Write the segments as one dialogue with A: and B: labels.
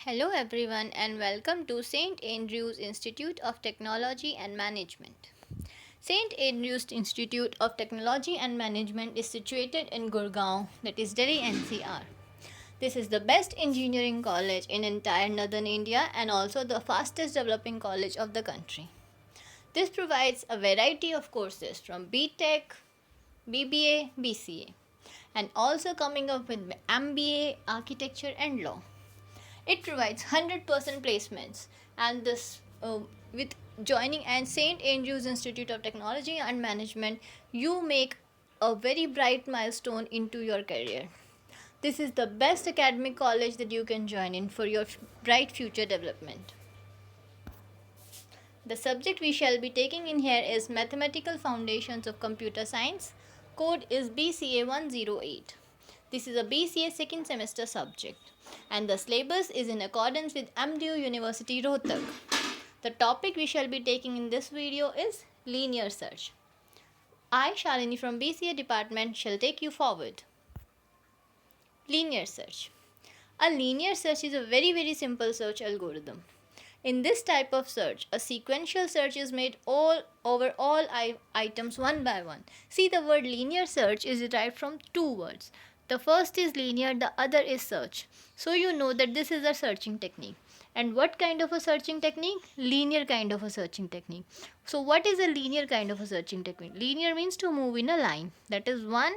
A: Hello everyone and welcome to St. Andrews Institute of Technology and Management. St. Andrews Institute of Technology and Management is situated in Gurgaon, that is Delhi NCR. This is the best engineering college in entire northern India and also the fastest developing college of the country. This provides a variety of courses from BTech, BBA, BCA and also coming up with MBA, architecture and law. It provides 100% placements and this with joining and St. Andrews Institute of Technology and Management, you make a very bright milestone into your career. This is the best academic college that you can join in for your bright future development. The subject we shall be taking in here is Mathematical Foundations of Computer Science. Code is BCA 108. This is a BCA second semester subject and the syllabus is in accordance with MDU University Rohtak. The topic we shall be taking in this video is linear search. I, Shalini from BCA department, shall take you forward. Linear search. A linear search is a very simple search algorithm. In this type of search, a sequential search is made all over all items one by one. See, the word linear search is derived from two words. The first is linear, the other is search. So you know that this is a searching technique. And what kind of a searching technique? Linear kind of a searching technique. So what is a linear kind of a searching technique? Linear means to move in a line. That is one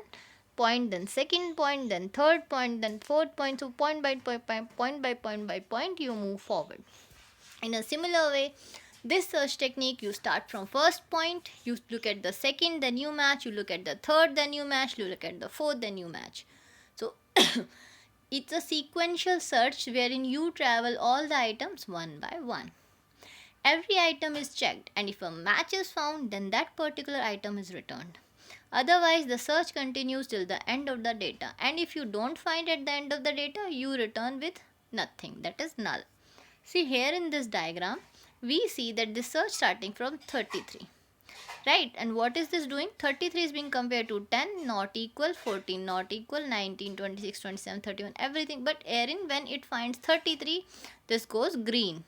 A: point, then second point, then third point, then fourth point. So point by point, you move forward. In a similar way, this search technique, you start from first point, you look at the second, then you match, you look at the third, then you match, you look at the fourth, then you match. So it's a sequential search wherein you travel all the items one by one. Every item is checked and if a match is found, then that particular item is returned. Otherwise, the search continues till the end of the data, and if you don't find at the end of the data, you return with nothing, that is null. See, here in this diagram, we see that this search starting from 33. Right, and what is this doing? 33 is being compared to 10 not equal, 14 not equal, 19, 26, 27, 31, everything. But herein when it finds 33, this goes green.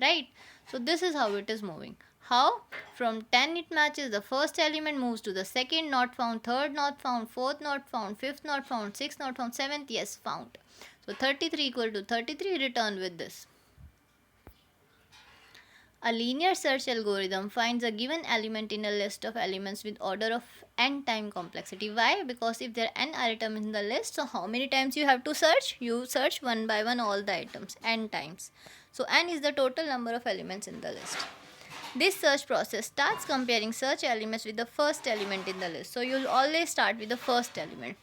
A: Right, so this is how it is moving. How? From 10 it matches, the first element moves to the second, not found, third not found, fourth not found, fifth not found, sixth not found, seventh, yes, found. So 33 equal to 33, return with this. A linear search algorithm finds a given element in a list of elements with order of n time complexity. Why? Because if there are n items in the list, so how many times you have to search? You search one by one all the items, n times. So n is the total number of elements in the list. This search process starts comparing search elements with the first element in the list. So you'll always start with the first element.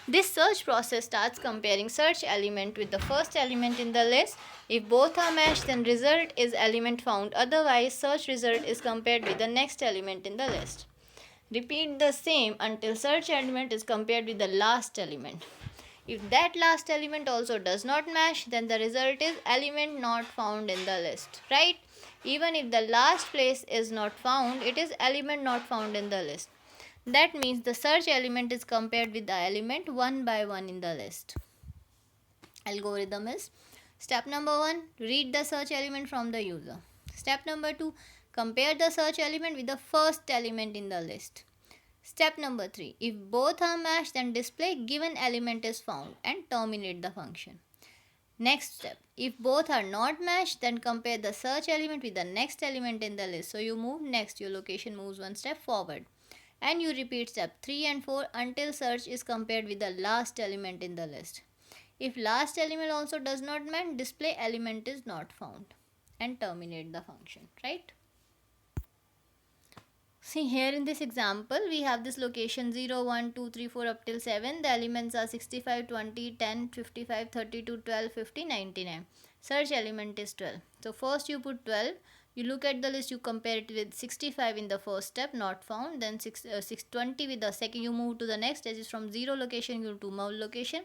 A: This search process starts comparing search element with the first element in the list. If both are matched, then result is element found. Otherwise, search result is compared with the next element in the list. Repeat the same until search element is compared with the last element. If that last element also does not match, then the result is element not found in the list. Right? Even if the last place is not found, it is element not found in the list. That means the search element is compared with the element one by one in the list. Algorithm is step number 1, read the search element from the user. Step number 2, compare the search element with the first element in the list. Step number 3, if both are matched, then display given element is found and terminate the function. Next step, if both are not matched, then compare the search element with the next element in the list. So you move next, your location moves one step forward. And you repeat step 3 and 4 until search is compared with the last element in the list. If last element also does not match, display element is not found and terminate the function, right? See, here in this example, we have this location 0, 1, 2, 3, 4 up till 7. The elements are 65, 20, 10, 55, 32, 12, 50, 99. Search element is 12. So first you put 12. You look at the list, you compare it with 65 in the first step, not found. Then 620 with the second, you move to the next. That is from 0 location, you to move location.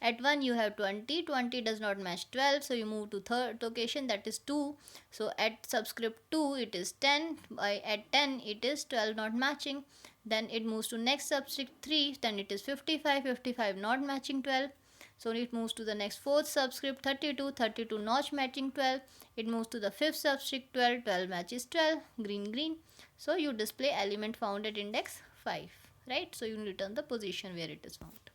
A: At 1 you have 20. 20 does not match 12, so you move to third location, that is 2. So at subscript 2 it is 10. At 10 it is 12 not matching. Then it moves to next subscript 3. Then it is 55. 55 not matching 12. So it moves to the next fourth subscript 32, 32 notch matching 12. It moves to the fifth subscript 12, 12 matches 12, green green. So you display element found at index 5, right? So you return the position where it is found.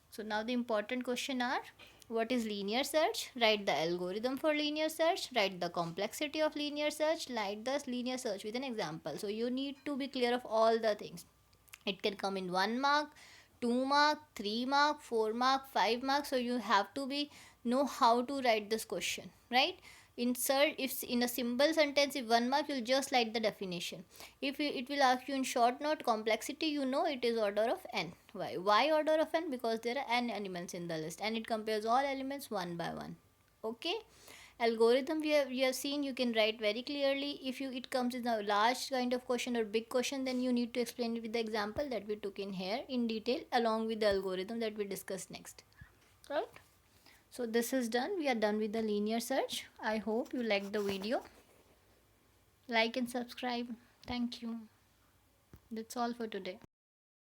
A: So now the important question are, what is linear search? Write the algorithm for linear search, write the complexity of linear search, write the linear search with an example. So you need to be clear of all the things. It can come in 1 mark, 2 mark, 3 mark, 4 mark, 5 mark. So you have to be know how to write this question, right? Insert, if in a simple sentence, if 1 mark, you'll just write the definition. If it will ask you in short note complexity, you know it is order of n. Why order of n? Because there are n elements in the list and it compares all elements one by one. Okay. Algorithm, we have seen, you can write very clearly. If it comes in a large kind of question or big question, then you need to explain it with the example that we took in here in detail along with the algorithm that we discuss next, right? So this is done. We are done with the linear search. I hope you liked the video. Like and subscribe. Thank you. That's all for today.